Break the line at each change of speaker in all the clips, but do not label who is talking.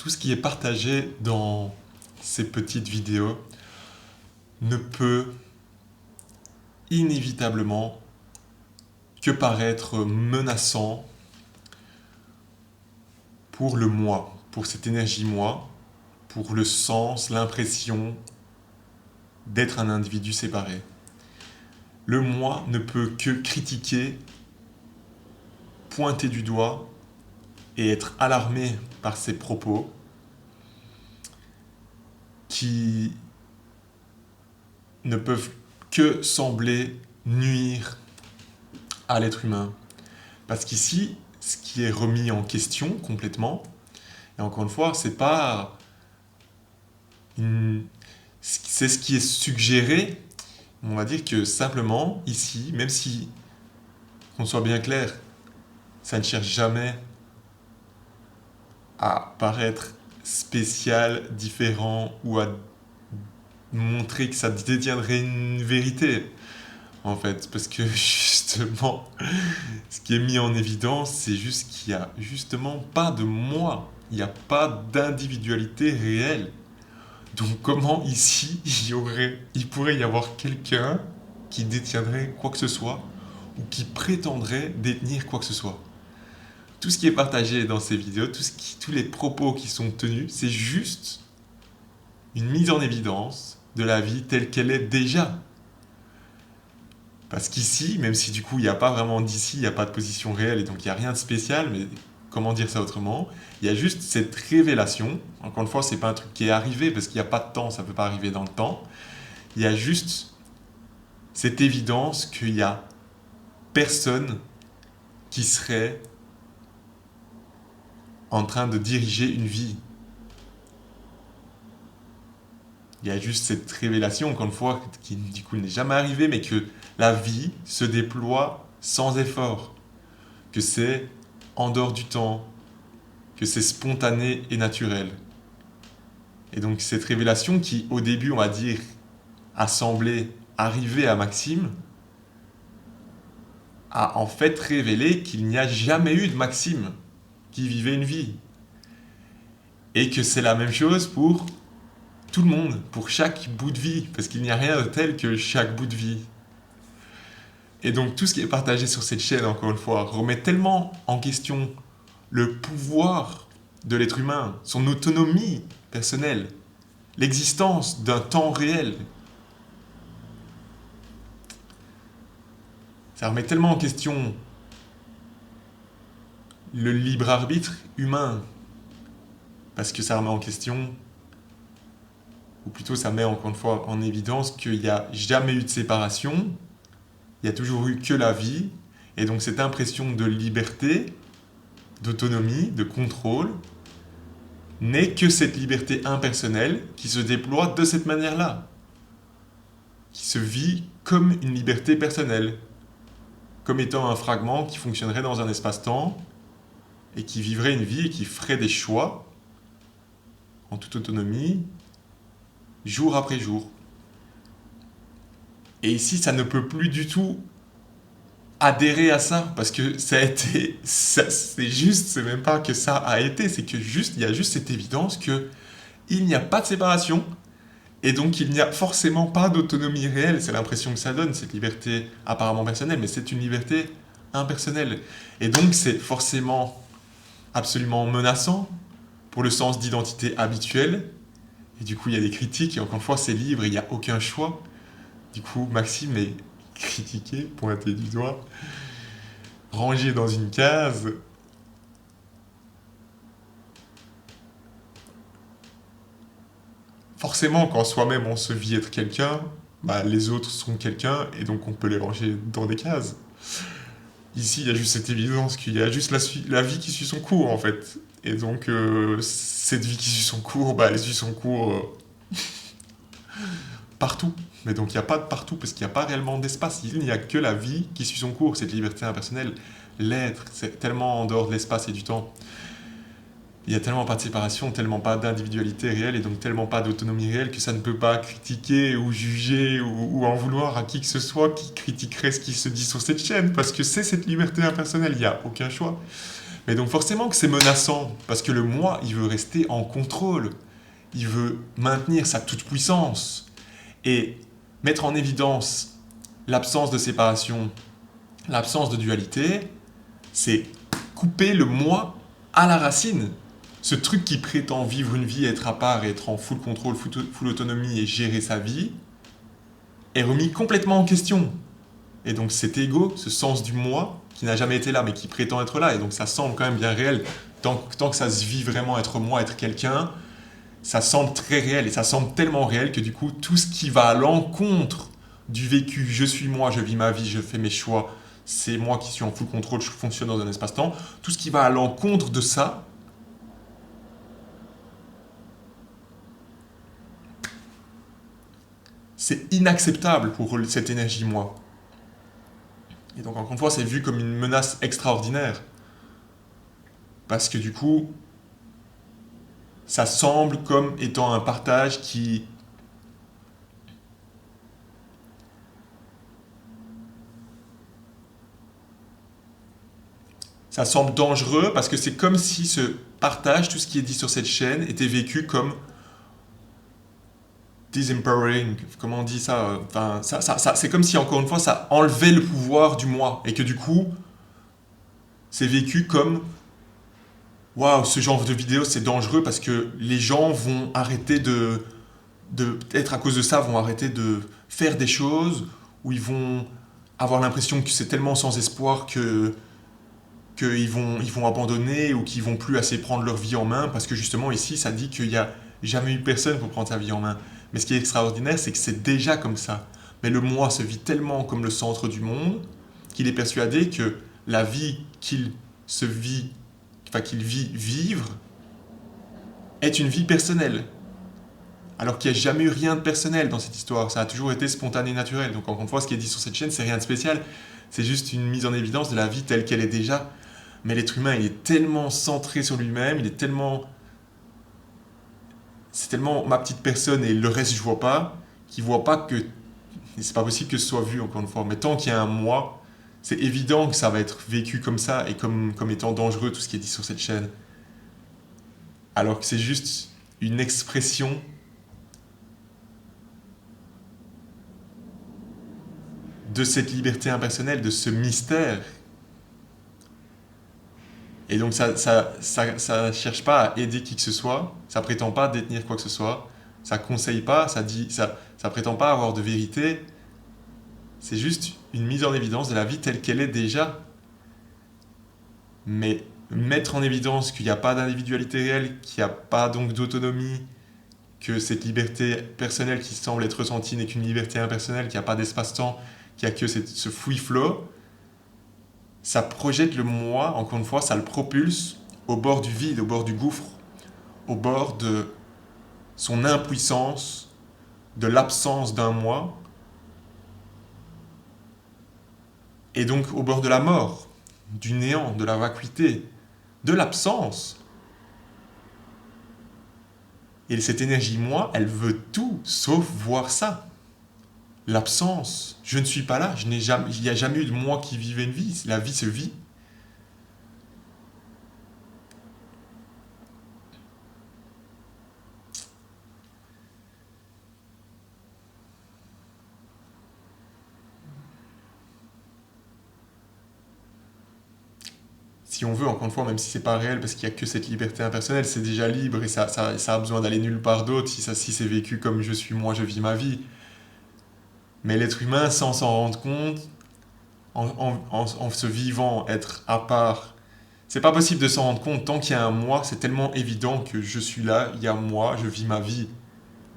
tout ce qui est partagé dans ces petites vidéos ne peut inévitablement que paraître menaçant pour le moi, pour cette énergie moi, pour le sens, l'impression d'être un individu séparé. Le moi ne peut que critiquer, pointer du doigt et être alarmé par ces propos qui ne peuvent que sembler nuire à l'être humain. Parce qu'ici, ce qui est remis en question complètement, et encore une fois, c'est ce qui est suggéré. On va dire que simplement, ici, même si, qu'on soit bien clair, ça ne cherche jamais à paraître spécial, différent ou à montrer que ça détiendrait une vérité, en fait. Parce que justement, ce qui est mis en évidence, c'est juste qu'il n'y a justement pas de moi. Il n'y a pas d'individualité réelle. Donc comment ici, il pourrait y avoir quelqu'un qui détiendrait quoi que ce soit ou qui prétendrait détenir quoi que ce soit. Tout ce qui est partagé dans ces vidéos, tous les propos qui sont tenus, c'est juste une mise en évidence de la vie telle qu'elle est déjà. Parce qu'ici, même si du coup il n'y a pas vraiment d'ici, il n'y a pas de position réelle et donc il n'y a rien de spécial, mais comment dire ça autrement, il y a juste cette révélation. Encore une fois, c'est pas un truc qui est arrivé parce qu'il n'y a pas de temps, ça ne peut pas arriver dans le temps. Il y a juste cette évidence qu'il n'y a personne qui serait en train de diriger une vie. Il y a juste cette révélation, encore une fois, qui du coup n'est jamais arrivée, mais que la vie se déploie sans effort, que c'est en dehors du temps, que c'est spontané et naturel. Et donc cette révélation qui, au début, on va dire, a semblé arriver à Maxime, a en fait révélé qu'il n'y a jamais eu de Maxime qui vivait une vie. Et que c'est la même chose pour tout le monde, pour chaque bout de vie, parce qu'il n'y a rien de tel que chaque bout de vie. Et donc tout ce qui est partagé sur cette chaîne, encore une fois, remet tellement en question le pouvoir de l'être humain, son autonomie personnelle, l'existence d'un temps réel. Ça remet tellement en question le libre arbitre humain, parce que ça remet en question, ou plutôt ça met encore une fois en évidence qu'il n'y a jamais eu de séparation, il y a toujours eu que la vie, et donc cette impression de liberté, d'autonomie, de contrôle, n'est que cette liberté impersonnelle qui se déploie de cette manière-là, qui se vit comme une liberté personnelle, comme étant un fragment qui fonctionnerait dans un espace-temps et qui vivrait une vie et qui ferait des choix en toute autonomie, jour après jour. Et ici, ça ne peut plus du tout adhérer à ça, parce que ça a été, c'est juste, c'est même pas que ça a été, c'est que juste, il y a juste cette évidence que il n'y a pas de séparation, et donc il n'y a forcément pas d'autonomie réelle, c'est l'impression que ça donne, cette liberté apparemment personnelle, mais c'est une liberté impersonnelle. Et donc c'est forcément absolument menaçant pour le sens d'identité habituel, et du coup il y a des critiques, et encore une fois c'est libre, il n'y a aucun choix. Du coup Maxime est critiqué, pointé du doigt, rangé dans une case. Forcément, quand soi-même on se vit être quelqu'un, bah, les autres sont quelqu'un et donc on peut les ranger dans des cases. Ici, il y a juste cette évidence qu'il y a juste la vie qui suit son cours en fait. Et donc, cette vie qui suit son cours, bah, elle suit son cours partout. Mais donc, il n'y a pas de partout parce qu'il n'y a pas réellement d'espace. Il n'y a que la vie qui suit son cours, cette liberté impersonnelle. L'être, c'est tellement en dehors de l'espace et du temps. Il n'y a tellement pas de séparation, tellement pas d'individualité réelle et donc tellement pas d'autonomie réelle que ça ne peut pas critiquer ou juger ou en vouloir à qui que ce soit qui critiquerait ce qui se dit sur cette chaîne parce que c'est cette liberté impersonnelle, il n'y a aucun choix. Mais donc forcément que c'est menaçant, parce que le moi, il veut rester en contrôle. Il veut maintenir sa toute-puissance. Et mettre en évidence l'absence de séparation, l'absence de dualité, c'est couper le moi à la racine. Ce truc qui prétend vivre une vie, être à part, être en full contrôle, full autonomie et gérer sa vie, est remis complètement en question. Et donc cet ego, ce sens du moi, qui n'a jamais été là, mais qui prétend être là, et donc ça semble quand même bien réel, tant que ça se vit vraiment être moi, être quelqu'un, ça semble très réel, et ça semble tellement réel que du coup, tout ce qui va à l'encontre du vécu, je suis moi, je vis ma vie, je fais mes choix, c'est moi qui suis en full contrôle, je fonctionne dans un espace-temps, tout ce qui va à l'encontre de ça, c'est inacceptable pour cette énergie moi. Et donc encore une fois, c'est vu comme une menace extraordinaire. Parce que du coup, ça semble comme étant un partage qui ça semble dangereux parce que c'est comme si ce partage, tout ce qui est dit sur cette chaîne, était vécu comme disempowering. Comment on dit ça? Enfin, c'est comme si, encore une fois, ça enlevait le pouvoir du moi. Et que du coup, c'est vécu comme waouh, ce genre de vidéo, c'est dangereux parce que les gens vont arrêter peut-être à cause de ça, vont arrêter de faire des choses où ils vont avoir l'impression que c'est tellement sans espoir qu'ils vont abandonner ou qu'ils vont plus assez prendre leur vie en main parce que justement ici ça dit qu'il n'y a jamais eu personne pour prendre sa vie en main. Mais ce qui est extraordinaire, c'est que c'est déjà comme ça. Mais le moi se vit tellement comme le centre du monde qu'il est persuadé que la vie qu'il vit vivre est une vie personnelle. Alors qu'il n'y a jamais eu rien de personnel dans cette histoire. Ça a toujours été spontané et naturel. Donc encore une fois, ce qui est dit sur cette chaîne, c'est rien de spécial. C'est juste une mise en évidence de la vie telle qu'elle est déjà. Mais l'être humain, il est tellement centré sur lui-même, c'est tellement ma petite personne et le reste je vois pas, qu'il voit pas que c'est pas possible que ce soit vu encore une fois. Mais tant qu'il y a un moi, c'est évident que ça va être vécu comme ça et comme étant dangereux tout ce qui est dit sur cette chaîne. Alors que c'est juste une expression de cette liberté impersonnelle, de ce mystère. Et donc ça cherche pas à aider qui que ce soit, ça prétend pas détenir quoi que ce soit, ça conseille pas, ça prétend pas avoir de vérité. C'est juste une mise en évidence de la vie telle qu'elle est déjà. Mais mettre en évidence qu'il n'y a pas d'individualité réelle, qu'il n'y a pas donc d'autonomie, que cette liberté personnelle qui semble être ressentie n'est qu'une liberté impersonnelle, qu'il n'y a pas d'espace-temps, qu'il n'y a que ce free flow, ça projette le moi, encore une fois, ça le propulse au bord du vide, au bord du gouffre, au bord de son impuissance, de l'absence d'un moi, et donc au bord de la mort, du néant, de la vacuité, de l'absence. Et cette énergie moi, elle veut tout sauf voir ça. L'absence, je ne suis pas là, il n'y a jamais eu de moi qui vivait une vie, la vie se vit. Si on veut, encore une fois, même si c'est pas réel, parce qu'il n'y a que cette liberté impersonnelle, c'est déjà libre et ça a besoin d'aller nulle part d'autre si c'est vécu comme je suis moi, je vis ma vie. Mais l'être humain, sans s'en rendre compte, en se vivant, être à part, c'est pas possible de s'en rendre compte tant qu'il y a un moi, c'est tellement évident que je suis là, il y a moi, je vis ma vie.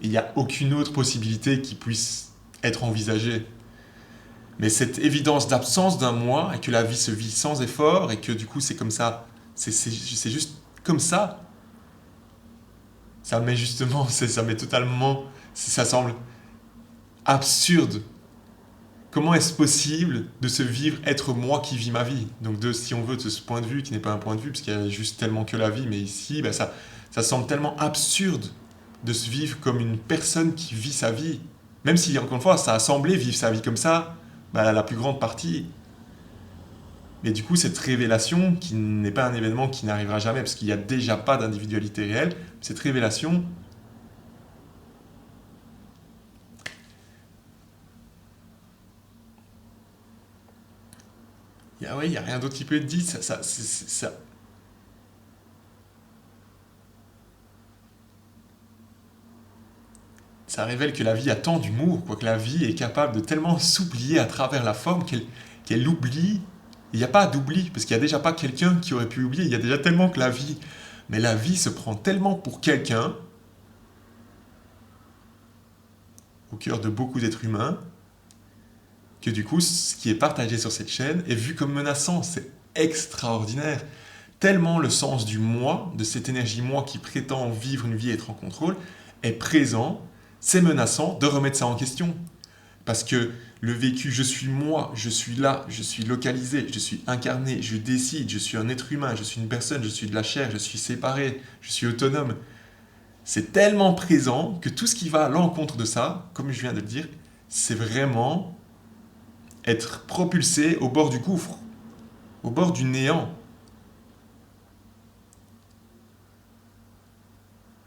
Et il n'y a aucune autre possibilité qui puisse être envisagée. Mais cette évidence d'absence d'un moi, et que la vie se vit sans effort, et que du coup c'est comme ça, c'est juste comme ça met justement, ça met totalement, ça semble absurde. Comment est-ce possible de se vivre être moi qui vis ma vie? Donc si on veut, de ce point de vue, qui n'est pas un point de vue, parce qu'il y a juste tellement que la vie, mais ici, ben ça semble tellement absurde de se vivre comme une personne qui vit sa vie. Même si, encore une fois, ça a semblé vivre sa vie comme ça, ben, la plus grande partie. Mais du coup, cette révélation, qui n'est pas un événement qui n'arrivera jamais, parce qu'il n'y a déjà pas d'individualité réelle, cette révélation, il y a rien d'autre qui peut être dit. Ça révèle que la vie a tant d'humour, quoi, que la vie est capable de tellement s'oublier à travers la forme qu'elle oublie. Il n'y a pas d'oubli, parce qu'il n'y a déjà pas quelqu'un qui aurait pu oublier. Il y a déjà tellement que la vie. Mais la vie se prend tellement pour quelqu'un, au cœur de beaucoup d'êtres humains, que du coup, ce qui est partagé sur cette chaîne est vu comme menaçant. C'est extraordinaire. Tellement le sens du moi, de cette énergie moi qui prétend vivre une vie et être en contrôle, est présent, c'est menaçant de remettre ça en question. Parce que le vécu, je suis moi, je suis là, je suis localisé, je suis incarné, je décide, je suis un être humain, je suis une personne, je suis de la chair, je suis séparé, je suis autonome. C'est tellement présent que tout ce qui va à l'encontre de ça, comme je viens de le dire, c'est vraiment être propulsé au bord du gouffre, au bord du néant.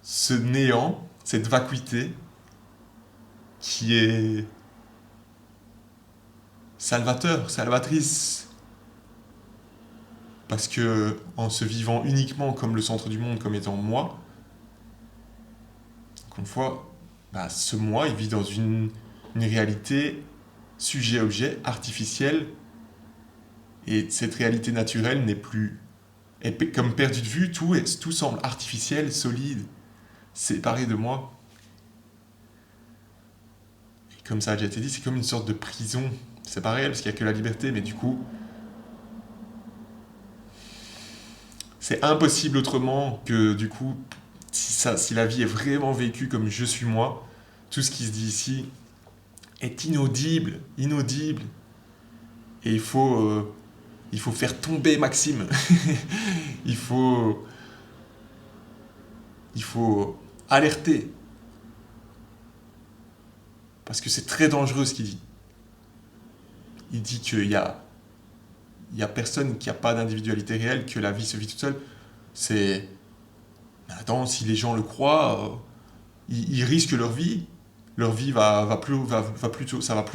Ce néant, cette vacuité, qui est salvateur, salvatrice, parce que en se vivant uniquement comme le centre du monde, comme étant moi, encore une fois, bah, ce moi, il vit dans une réalité sujet-objet, artificielle, et cette réalité naturelle n'est plus, est comme perdue de vue, tout semble artificiel, solide, séparé de moi. Et comme ça a déjà été dit, c'est comme une sorte de prison. C'est pas réel parce qu'il n'y a que la liberté, mais du coup, c'est impossible autrement que du coup, si la vie est vraiment vécue comme je suis moi, tout ce qui se dit ici est inaudible, inaudible. Et il faut faire tomber Maxime. il faut, il faut alerter. Parce que c'est très dangereux ce qu'il dit. Il dit il y a personne qui n'a pas d'individualité réelle, que la vie se vit toute seule. C'est... Attends, si les gens le croient, ils risquent leur vie. Leur vie ça va plus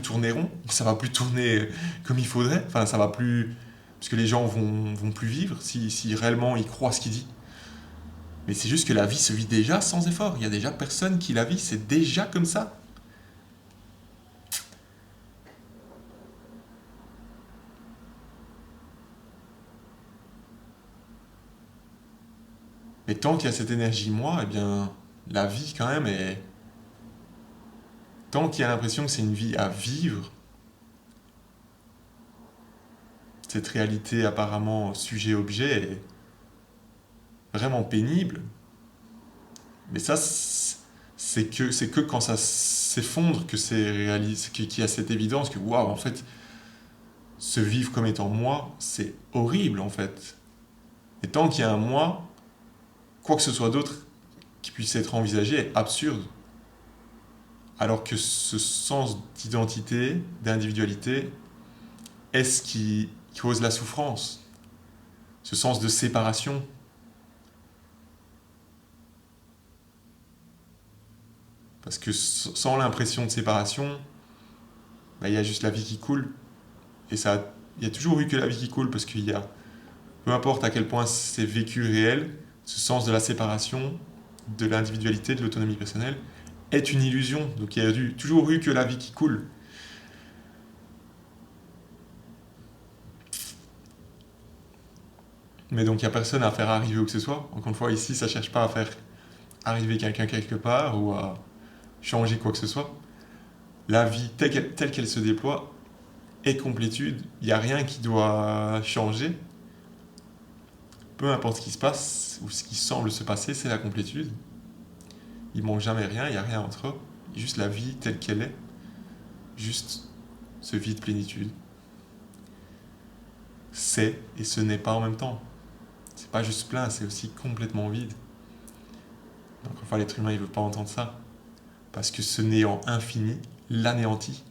tourner rond, ça va plus tourner comme il faudrait. Enfin, ça va plus, parce que les gens vont plus vivre si réellement ils croient ce qu'il dit. Mais c'est juste que la vie se vit déjà sans effort. Il y a déjà personne qui la vit, c'est déjà comme ça. Mais tant qu'il y a cette énergie moi, eh bien, la vie quand même est... Tant qu'il y a l'impression que c'est une vie à vivre, cette réalité apparemment sujet-objet est vraiment pénible. Mais ça, c'est que quand ça s'effondre que c'est réaliste, qu'il y a cette évidence que waouh, en fait, se vivre comme étant moi, c'est horrible en fait. Et tant qu'il y a un moi, quoi que ce soit d'autre qui puisse être envisagé est absurde. Alors que ce sens d'identité, d'individualité, est ce qui cause la souffrance. Ce sens de séparation. Parce que sans l'impression de séparation, bah, il y a juste la vie qui coule. Et ça, il y a toujours eu que la vie qui coule, parce qu'il y a, peu importe à quel point c'est vécu réel, ce sens de la séparation, de l'individualité, de l'autonomie personnelle, est une illusion. Donc il y a toujours eu que la vie qui coule. Mais donc il n'y a personne à faire arriver où que ce soit. Encore une fois, ici, ça ne cherche pas à faire arriver quelqu'un quelque part ou à changer quoi que ce soit. La vie telle qu'elle se déploie est complétude. Il n'y a rien qui doit changer. Peu importe ce qui se passe ou ce qui semble se passer, c'est la complétude. Il ne manque jamais rien, il n'y a rien entre eux. Juste la vie telle qu'elle est. Juste ce vide plénitude. C'est et ce n'est pas en même temps. C'est pas juste plein, c'est aussi complètement vide. Donc enfin l'être humain il veut pas entendre ça. Parce que ce néant infini l'anéantit.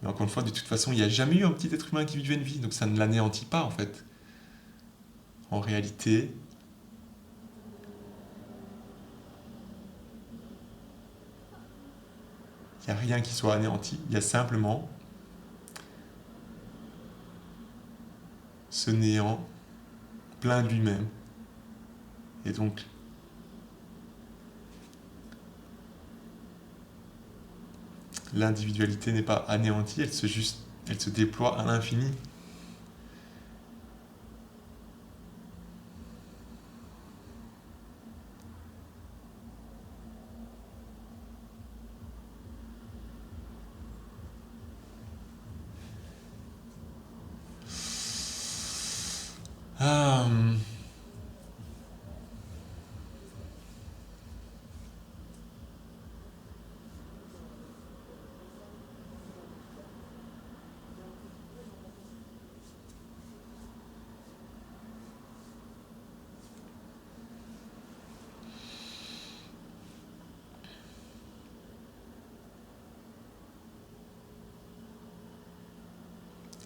Mais encore une fois, de toute façon, il n'y a jamais eu un petit être humain qui vivait une vie, donc ça ne l'anéantit pas en fait. En réalité, il n'y a rien qui soit anéanti, il y a simplement ce néant plein de lui-même. Et donc, l'individualité n'est pas anéantie, elle se déploie à l'infini. Ah,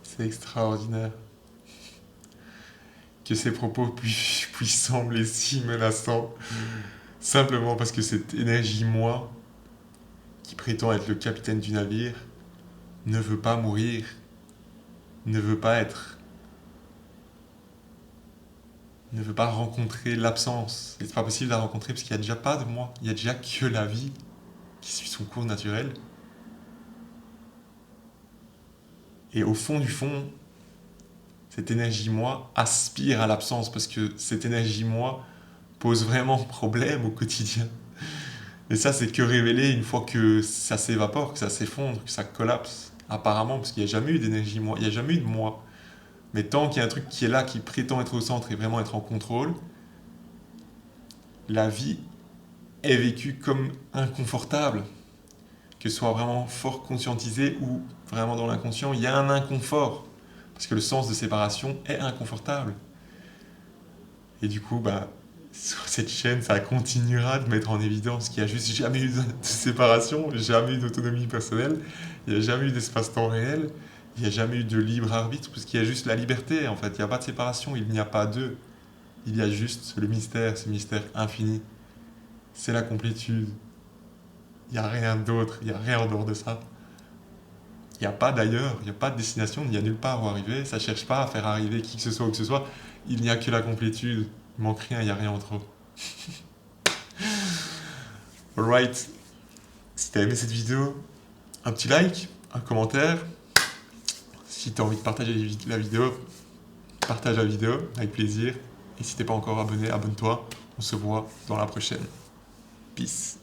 c'est extraordinaire que ces propos puissent sembler si menaçants, simplement parce que cette énergie moi, qui prétend être le capitaine du navire, ne veut pas mourir, ne veut pas être, ne veut pas rencontrer l'absence. Et c'est pas possible de la rencontrer parce qu'il n'y a déjà pas de moi, il n'y a déjà que la vie qui suit son cours naturel. Et au fond du fond, cette énergie moi aspire à l'absence parce que cette énergie moi pose vraiment problème au quotidien. Et ça, c'est que révélé une fois que ça s'évapore, que ça s'effondre, que ça collapse. Apparemment, parce qu'il n'y a jamais eu d'énergie moi, il n'y a jamais eu de moi. Mais tant qu'il y a un truc qui est là, qui prétend être au centre et vraiment être en contrôle, la vie est vécue comme inconfortable. Que ce soit vraiment fort conscientisé ou vraiment dans l'inconscient, il y a un inconfort. Parce que le sens de séparation est inconfortable. Et du coup, sur cette chaîne, ça continuera de mettre en évidence qu'il n'y a juste jamais eu de séparation, jamais eu d'autonomie personnelle, il n'y a jamais eu d'espace-temps réel, il n'y a jamais eu de libre arbitre, parce qu'il y a juste la liberté, en fait. Il n'y a pas de séparation, il n'y a pas d'eux. Il y a juste le mystère, ce mystère infini. C'est la complétude. Il n'y a rien d'autre, il n'y a rien en dehors de ça. Il n'y a pas d'ailleurs, il n'y a pas de destination, il n'y a nulle part où arriver. Ça ne cherche pas à faire arriver qui que ce soit ou que ce soit. Il n'y a que la complétude. Il manque rien, il n'y a rien entre eux. Alright. Si t'as aimé cette vidéo, un petit like, un commentaire. Si t'as envie de partager la vidéo, partage la vidéo avec plaisir. Et si t'es pas encore abonné, abonne-toi. On se voit dans la prochaine. Peace.